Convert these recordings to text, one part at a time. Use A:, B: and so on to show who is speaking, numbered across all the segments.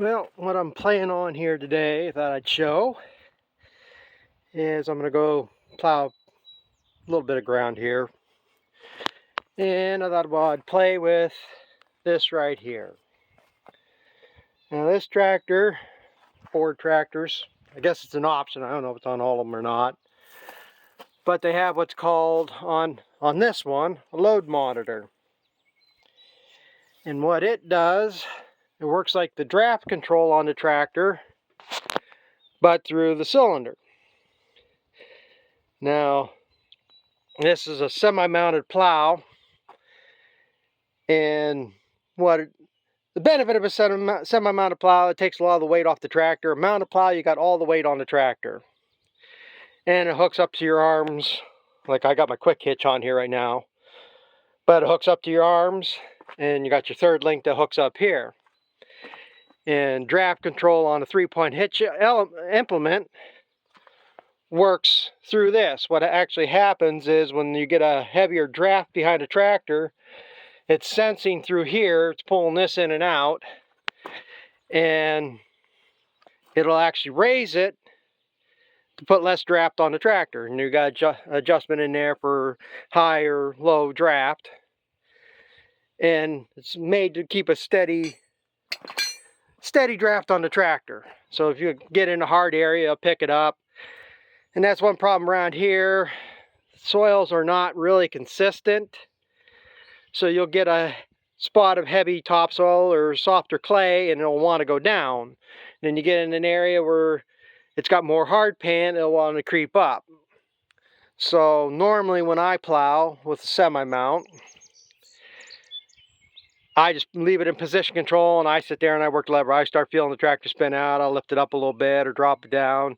A: Well, what I'm planning on here today that I'd show is I'm going to go plow a little bit of ground here. And I thought, well, I'd play with this right here. Now this tractor, Ford tractors, I guess it's an option. I don't know if it's on all of them or not. But they have what's called, on this one, a load monitor. And what it does, it works like the draft control on the tractor, but through the cylinder. Now, this is a semi-mounted plow, and the benefit of a semi-mounted plow, it takes a lot of the weight off the tractor. A mounted plow, you got all the weight on the tractor, and it hooks up to your arms. Like I got my quick hitch on here right now, but it hooks up to your arms, and you got your third link that hooks up here. And draft control on a 3-point hitch implement works through this. What actually happens is when you get a heavier draft behind a tractor, it's sensing through here, it's pulling this in and out, and it'll actually raise it to put less draft on the tractor. And you got adjustment in there for high or low draft. And it's made to keep a steady draft on the tractor. So if you get in a hard area, it'll pick it up. And that's one problem around here. Soils are not really consistent. So you'll get a spot of heavy topsoil or softer clay and it'll want to go down. Then you get in an area where it's got more hard pan, it'll want to creep up. So normally when I plow with a semi-mount, I just leave it in position control and I sit there and I work the lever. I start feeling the tractor spin out, I'll lift it up a little bit or drop it down.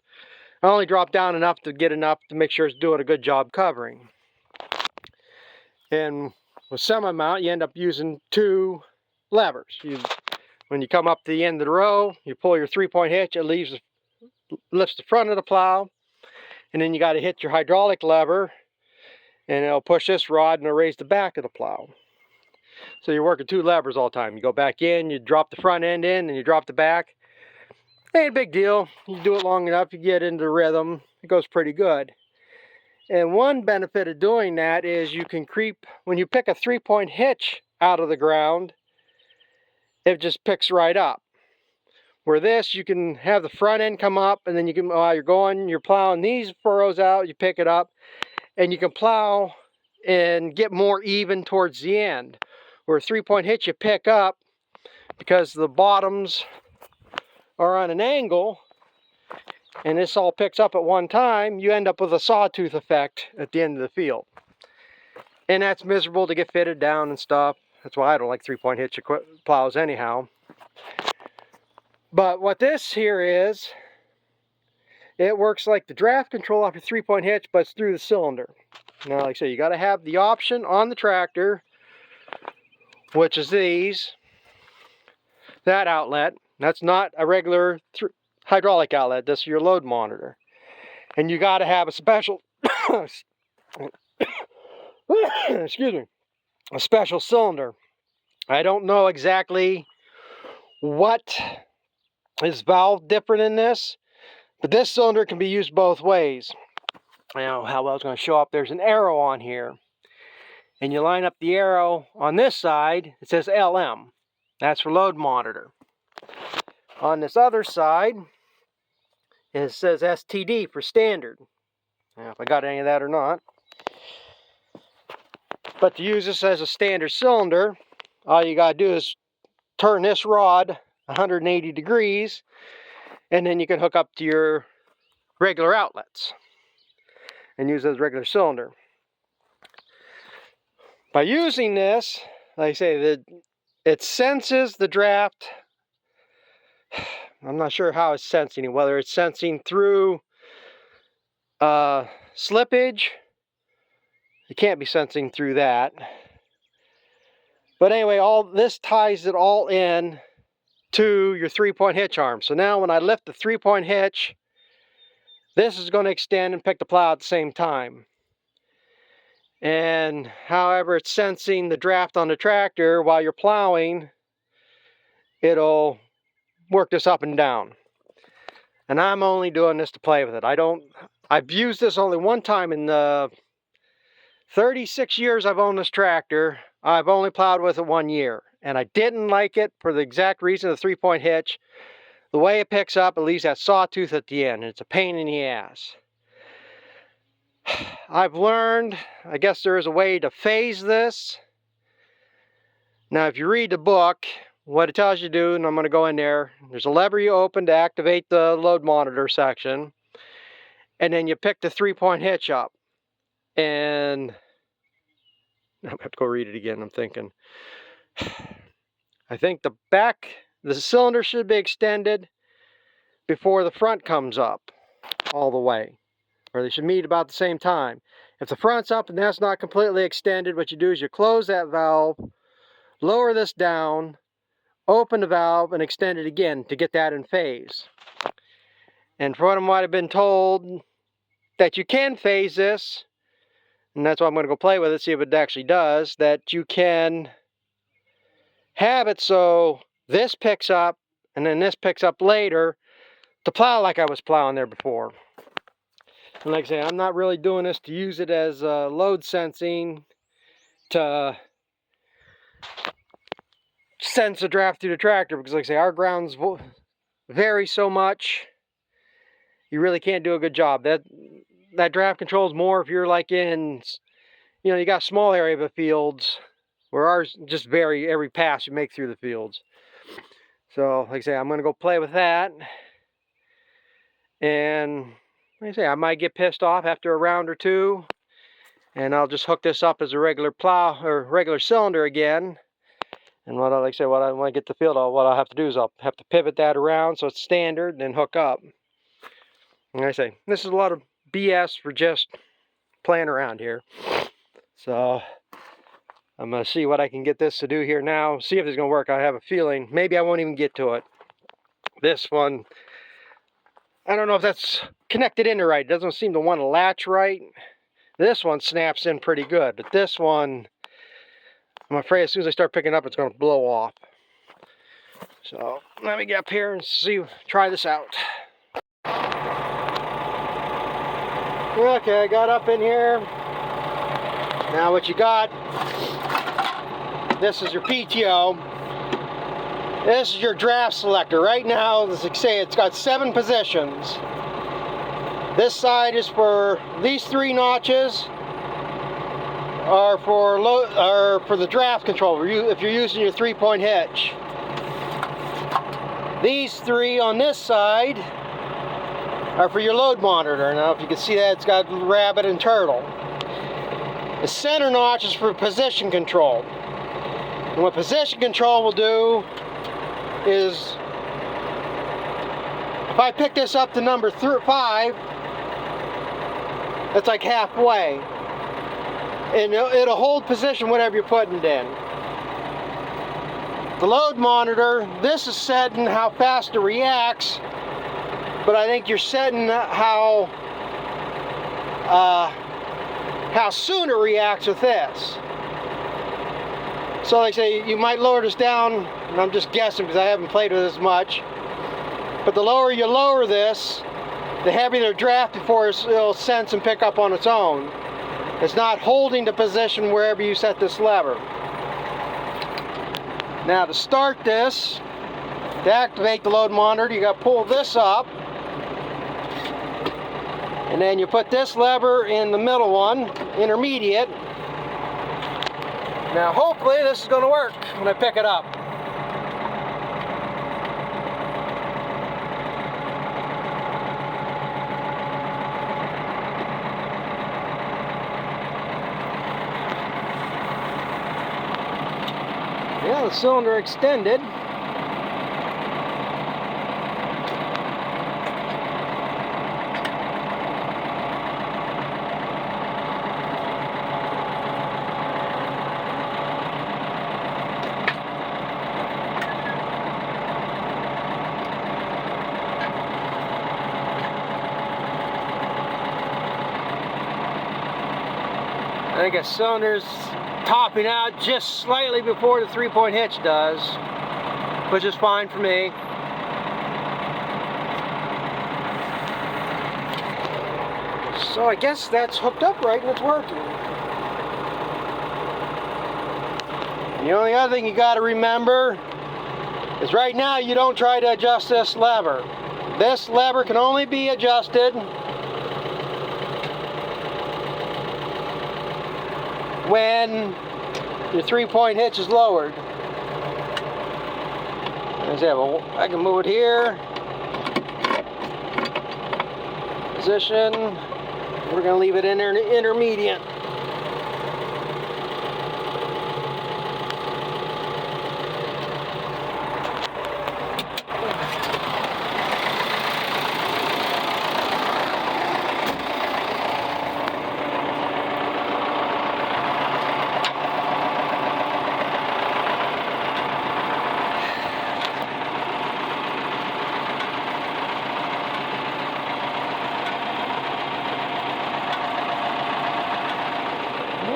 A: I only drop down enough to get enough to make sure it's doing a good job covering. And with semi-mount, you end up using two levers. When you come up to the end of the row, you pull your 3-point hitch, it lifts the front of the plow, and then you got to hit your hydraulic lever, and it'll push this rod and it'll raise the back of the plow. So you're working two levers all the time. You go back in, you drop the front end in, and you drop the back. Ain't a big deal. You do it long enough, you get into the rhythm, it goes pretty good. And one benefit of doing that is you can creep, when you pick a 3-point hitch out of the ground, it just picks right up. Where this, you can have the front end come up, and then you can, while you're plowing these furrows out, you pick it up, and you can plow and get more even towards the end. Where a 3-point hitch you pick up, because the bottoms are on an angle, and this all picks up at one time, you end up with a sawtooth effect at the end of the field. And that's miserable to get fitted down and stuff. That's why I don't like 3-point hitch plows anyhow. But what this here is, it works like the draft control off your 3-point hitch, but it's through the cylinder. Now, like I say, you got to have the option on the tractor, which is that outlet. That's not a regular hydraulic outlet. This is your load monitor. And you got to have a special, excuse me, a special cylinder. I don't know exactly what is valve different in this, but this cylinder can be used both ways. Now, how well it's going to show up, there's an arrow on here. And you line up the arrow on this side, it says LM. That's for load monitor. On this other side, it says STD for standard. Now, if I got any of that or not. But to use this as a standard cylinder, all you got to do is turn this rod 180 degrees, and then you can hook up to your regular outlets and use it as a regular cylinder. By using this, like I say, it senses the draft. I'm not sure how it's sensing it, whether it's sensing through slippage. It can't be sensing through that. But anyway, all this ties it all in to your 3-point hitch arm. So now when I lift the 3-point hitch, this is going to extend and pick the plow at the same time. And however it's sensing the draft on the tractor while you're plowing, it'll work this up and down. And I'm only doing this to play with it. I've used this only one time in the 36 years I've owned this tractor. I've only plowed with it 1 year. And I didn't like it for the exact reason of the 3-point hitch. The way it picks up, it leaves that sawtooth at the end. And it's a pain in the ass. I've learned, I guess there is a way to phase this. Now, if you read the book, what it tells you to do, and I'm going to go in there, there's a lever you open to activate the load monitor section, and then you pick the 3-point hitch up. And I'm going to have to go read it again, I'm thinking. I think the cylinder should be extended before the front comes up all the way, or they should meet about the same time. If the front's up and that's not completely extended, what you do is you close that valve, lower this down, open the valve, and extend it again to get that in phase. And from what I've been told, that you can phase this, and that's why I'm going to go play with it, see if it actually does, that you can have it so this picks up, and then this picks up later, to plow like I was plowing there before. And like I say, I'm not really doing this to use it as load sensing, to sense the draft through the tractor, because like I say, our grounds vary so much, you really can't do a good job. That draft control is more if you're like in, you know, you got small area of the fields, where ours just vary every pass you make through the fields. So like I say, I'm going to go play with that. And like I say, I might get pissed off after a round or two, and I'll just hook this up as a regular plow or regular cylinder again. And when I get the field, what I'll have to do is I'll have to pivot that around so it's standard and then hook up. And like I say, this is a lot of BS for just playing around here. So I'm going to see what I can get this to do here now. See if it's going to work. I have a feeling maybe I won't even get to it. This one, I don't know if that's connected in right. It doesn't seem to want to latch right. This one snaps in pretty good, but this one, I'm afraid as soon as I start picking up, it's going to blow off. So let me get up here and try this out. Okay, I got up in here. Now what you got, this is your PTO. This is your draft selector. Right now, as I say, it's got 7 positions. This side is for these 3 notches are for the draft control if you're using your 3-point hitch. These 3 on this side are for your load monitor. Now if you can see that, it's got rabbit and turtle. The center notch is for position control. And what position control will do is, if I pick this up to number 5, that's like halfway. And it'll hold position whatever you're putting it in. The load monitor, this is setting how fast it reacts, but I think you're setting how soon it reacts with this. So like I say, you might lower this down, and I'm just guessing because I haven't played with this much, but the lower you lower this, the heavier the draft before it'll sense and pick up on its own. It's not holding the position wherever you set this lever. Now to start this, to activate the load monitor, you got to pull this up, and then you put this lever in the middle one, intermediate. Now hopefully this is going to work when I pick it up. Yeah, the cylinder extended. I think a cylinder's topping out just slightly before the 3-point hitch does, which is fine for me. So I guess that's hooked up right and it's working. The only other thing you got to remember is right now you don't try to adjust this lever. This lever can only be adjusted when your 3-point hitch is lowered. I can move it here. Position. We're going to leave it in intermediate.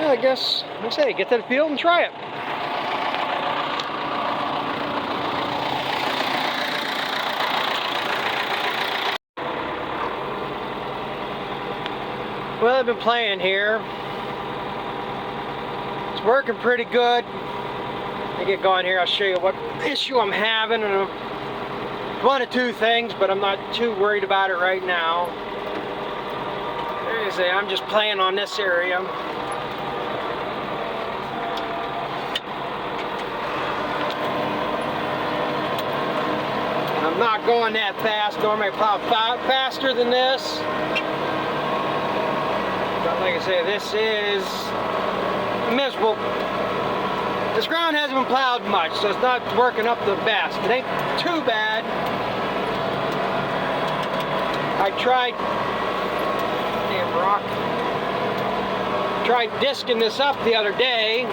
A: I guess, I say, get to the field and try it. Well, I've been playing here. It's working pretty good. I get going here, I'll show you what issue I'm having. And one of two things, but I'm not too worried about it right now. There you see, I'm just playing on this area. I'm not going that fast. Normally I plow faster than this. But like I say, this is miserable. This ground hasn't been plowed much, so it's not working up the best. It ain't too bad. I tried, damn rock, tried discing this up the other day,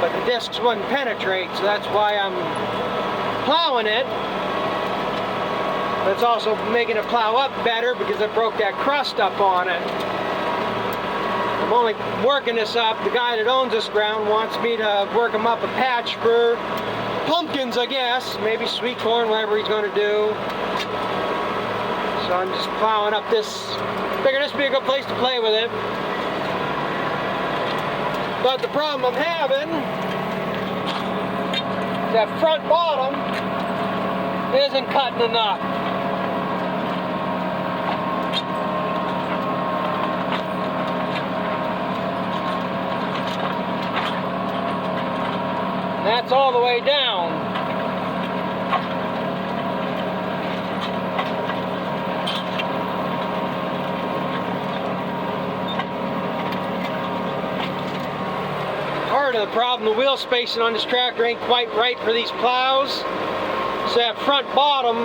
A: but the discs wouldn't penetrate, so that's why I'm plowing it. But it's also making it plow up better because it broke that crust up on it. I'm only working this up. The guy that owns this ground wants me to work him up a patch for pumpkins, I guess. Maybe sweet corn, whatever he's going to do. So I'm just plowing up this. Figure this would be a good place to play with it. But the problem I'm having, that front bottom isn't cutting enough. That's all the way down. Part of the problem, the wheel spacing on this tractor ain't quite right for these plows. So that front bottom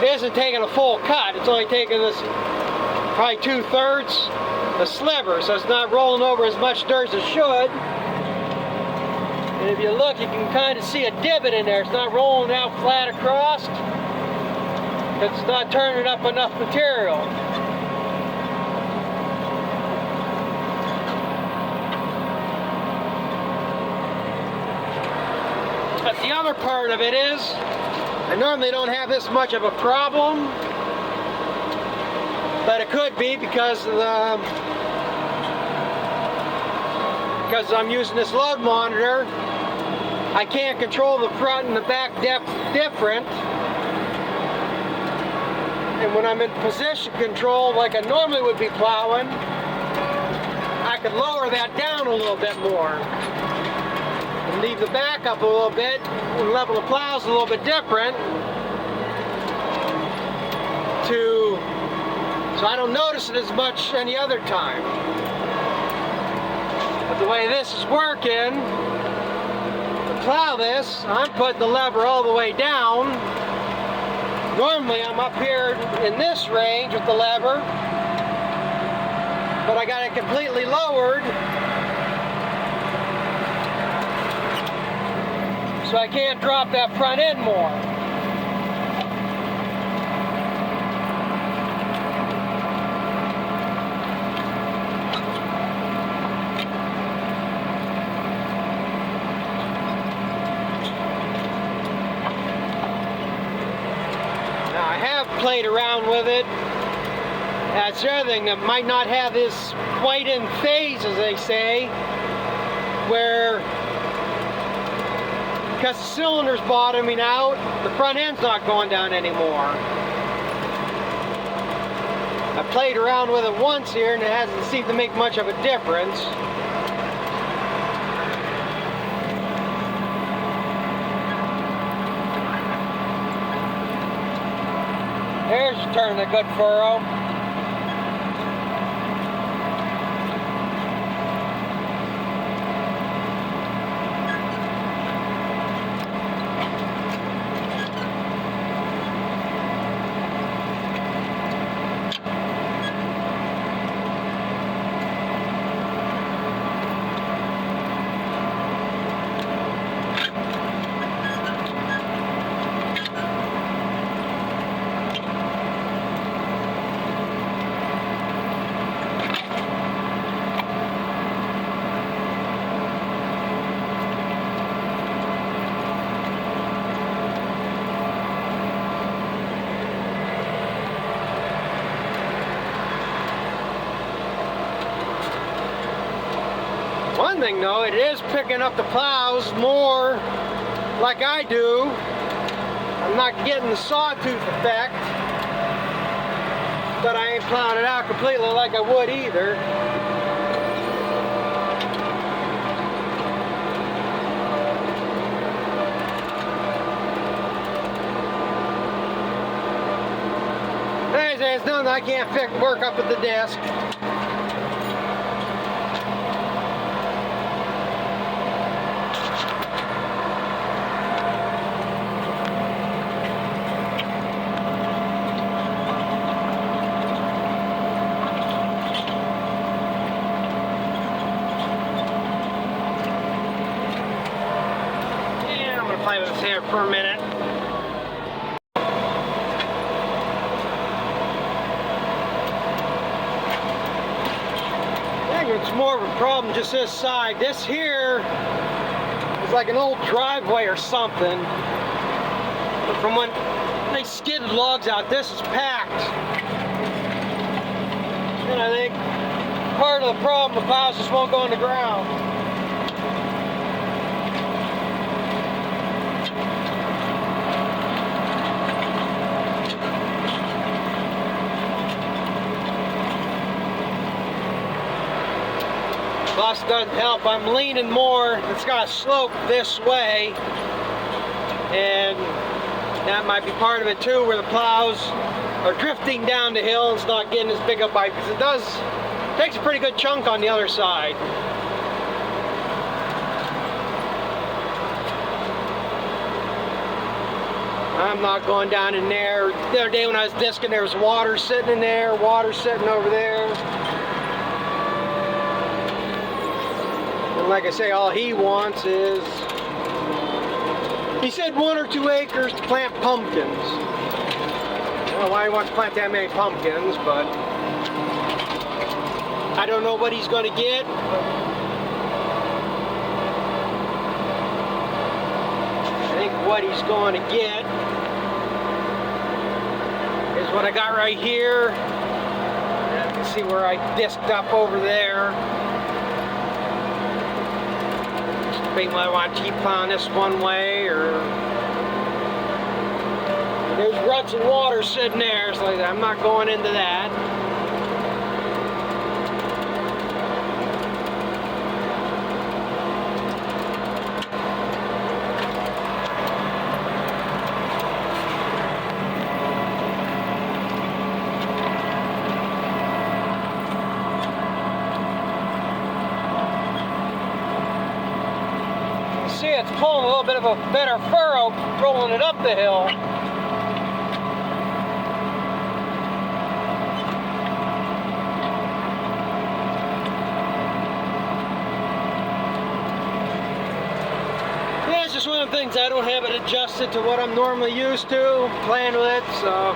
A: isn't taking a full cut. It's only taking this probably 2/3 a sliver, so it's not rolling over as much dirt as it should. And if you look, you can kind of see a divot in there. It's not rolling out flat across. It's not turning up enough material. But the other part of it is, I normally don't have this much of a problem, but it could be because I'm using this load monitor. I can't control the front and the back depth different. And when I'm in position control, like I normally would be plowing, I could lower that down a little bit more. And leave the back up a little bit, and level the plows a little bit different. So I don't notice it as much any other time. But the way this is working, to plow this, I'm putting the lever all the way down. Normally I'm up here in this range with the lever, but I got it completely lowered, so I can't drop that front end more. played around with it. That's the other thing, that might not have this white in phase, as they say, where, because the cylinder's bottoming out, the front end's not going down anymore. I played around with it once here and it hasn't seemed to make much of a difference. There's turning a good furrow. One thing though, it is picking up the plows more like I do. I'm not getting the sawtooth effect, but I ain't plowing it out completely like I would either. Anyways, there's nothing I can't work up at the desk. Play with this here for a minute. I think it's more of a problem just this side. This here is like an old driveway or something. But from when they skidded logs out, this is packed. And I think part of the problem, the plows just won't go in the ground. Plus, doesn't help. I'm leaning more. It's got a slope this way, and that might be part of it too, where the plows are drifting down the hill and it's not getting as big a bite, because it takes a pretty good chunk on the other side. I'm not going down in there. The other day when I was disking, there was water sitting in there, water sitting over there. Like I say, all he wants is, he said 1 or 2 acres to plant pumpkins. I don't know why he wants to plant that many pumpkins, but I don't know what he's going to get. I think what he's going to get is what I got right here. You can see where I disked up over there. Whether I want to keep plowing this one way, or there's ruts and water sitting there, so I'm not going into that. See, it's pulling a little bit of a better furrow, rolling it up the hill. Yeah, it's just one of the things, I don't have it adjusted to what I'm normally used to playing with it, so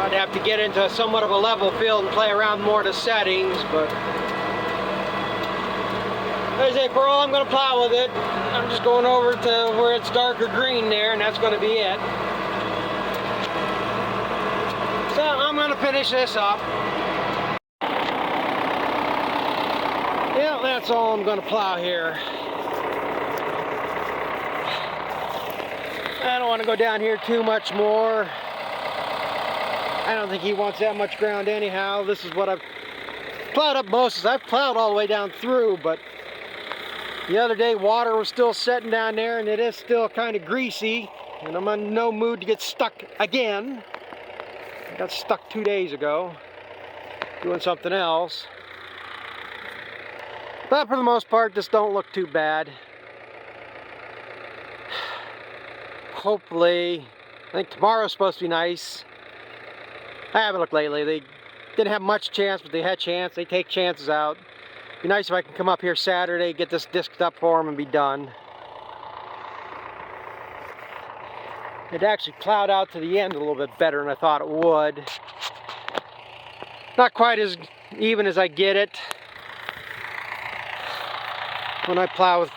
A: I'd have to get into somewhat of a level field and play around more to settings, but as I say, for all I'm going to plow with it, I'm just going over to where it's darker green there, and that's going to be it. So I'm going to finish this up. Yeah, that's all I'm going to plow here. I don't want to go down here too much more. I don't think he wants that much ground anyhow. This is what I've plowed up most. I've plowed all the way down through, but the other day water was still setting down there and it is still kind of greasy, and I'm in no mood to get stuck again. I got stuck 2 days ago doing something else. But for the most part, this don't look too bad. Hopefully, I think tomorrow's supposed to be nice. I haven't looked lately. They didn't have much chance, but they had chance. They take chances out. It'd be nice if I can come up here Saturday, get this disced up for them and be done. It actually plowed out to the end a little bit better than I thought it would. Not quite as even as I get it when I plow with,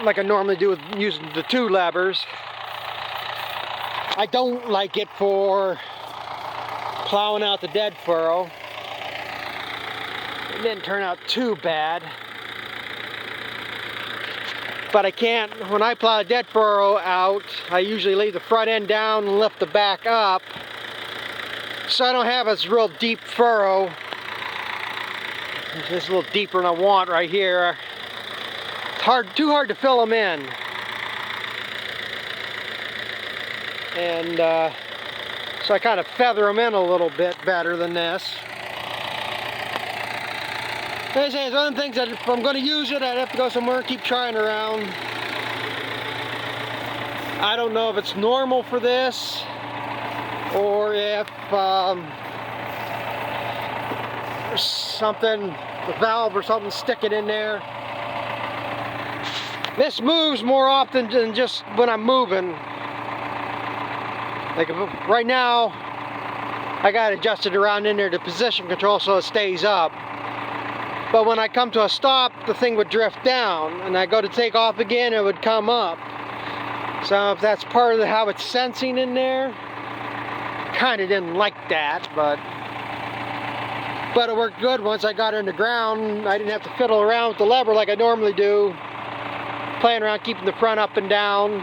A: like I normally do with using the 2 levers. I don't like it for plowing out the dead furrow. It didn't turn out too bad. But I can't, when I plow a dead furrow out, I usually leave the front end down and lift the back up. So I don't have this real deep furrow. It's a little deeper than I want right here. It's too hard to fill them in. And so I kind of feather them in a little bit better than this. Like I say, it's one of the things that if I'm going to use it, I'd have to go somewhere and keep trying around. I don't know if it's normal for this, or if there's something, the valve or something sticking in there. This moves more often than just when I'm moving. Like right now, I got it adjusted around in there to position control so it stays up. But when I come to a stop, the thing would drift down, and I go to take off again, it would come up. So if that's part of how it's sensing in there, kind of didn't like that, but it worked good once I got it in the ground. I didn't have to fiddle around with the lever like I normally do, playing around keeping the front up and down.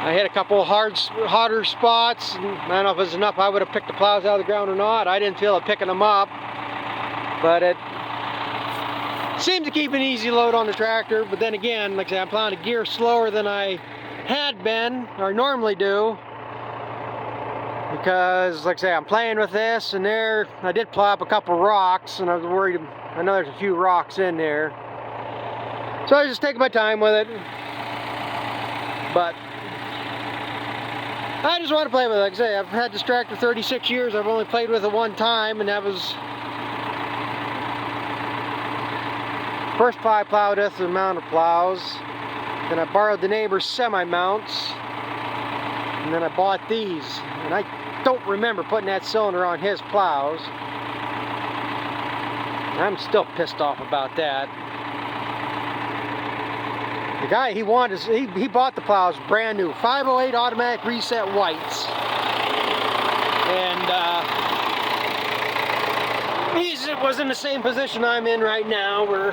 A: I hit a couple of hotter spots. I don't know if it was enough I would have picked the plows out of the ground or not. I didn't feel it picking them up, but it seemed to keep an easy load on the tractor. But then again, like I said, I'm plowing a gear slower than I had been or normally do, because like I say, I'm playing with this, and there I did plow up a couple rocks, and I was worried. I know there's a few rocks in there, so I was just taking my time with it. But I just want to play with it. Like I say, I've had this tractor 36 years. I've only played with it one time, and that was first plow I plowed with the amount of plows. Then I borrowed the neighbor's semi-mounts, and then I bought these. And I don't remember putting that cylinder on his plows. I'm still pissed off about that. The guy he bought the plows brand new, 508 automatic reset whites, and he was in the same position I'm in right now, where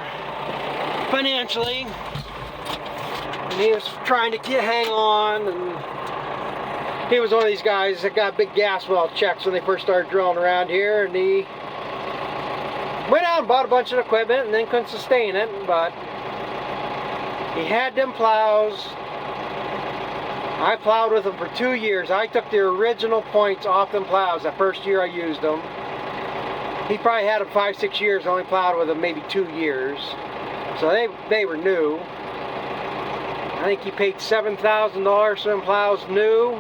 A: financially, and he was trying to hang on, and he was one of these guys that got big gas well checks when they first started drilling around here, and he went out and bought a bunch of equipment and then couldn't sustain it, but he had them plows. I plowed with them for 2 years. I took the original points off them plows the first year I used them. He probably had them 5-6 years. I only plowed with them maybe 2 years. So they were new. I think he paid $7,000 for them plows new.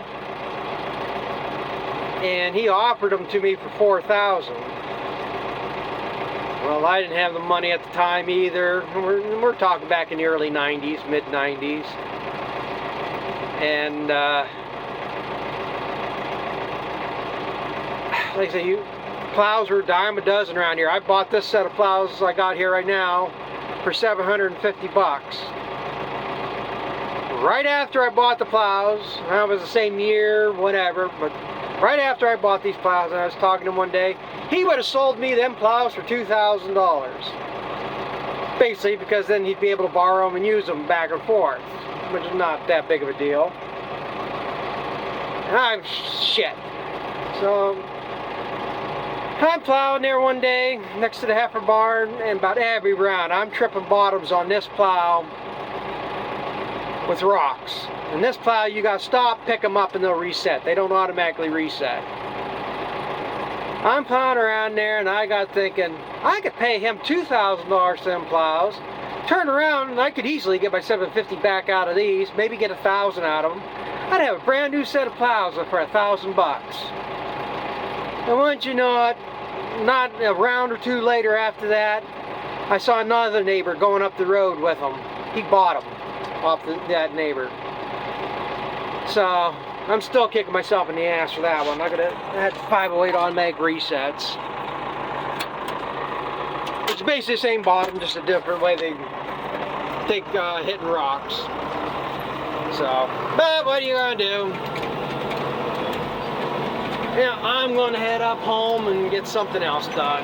A: And he offered them to me for $4,000. Well, I didn't have the money at the time either. We're talking back in the early 90s, mid 90s. And like I say, plows were a dime a dozen around here. I bought this set of plows I got here right now for $750. Right after I bought the plows, that was the same year, whatever, but right after I bought these plows, and I was talking to him one day, he would have sold me them plows for $2,000. Basically, because then he'd be able to borrow them and use them back and forth, which is not that big of a deal. And I'm shit. So I'm plowing there one day next to the heifer barn, and about every round I'm tripping bottoms on this plow with rocks. And this plow, you gotta stop, pick them up, and they'll reset. They don't automatically reset. I'm plowing around there, and I got thinking, I could pay him $2,000 for them plows, turn around, and I could easily get my $750 back out of these, maybe get $1,000 out of them. I'd have a brand new set of plows for $1,000. And once you know it, not a round or two later after that, I saw another neighbor going up the road with them. He bought them off that neighbor. So I'm still kicking myself in the ass for that one. I had 508 automatic resets. It's basically the same bottom, just a different way they take hitting rocks. So, but what are you gonna do? Yeah, I'm gonna head up home and get something else done.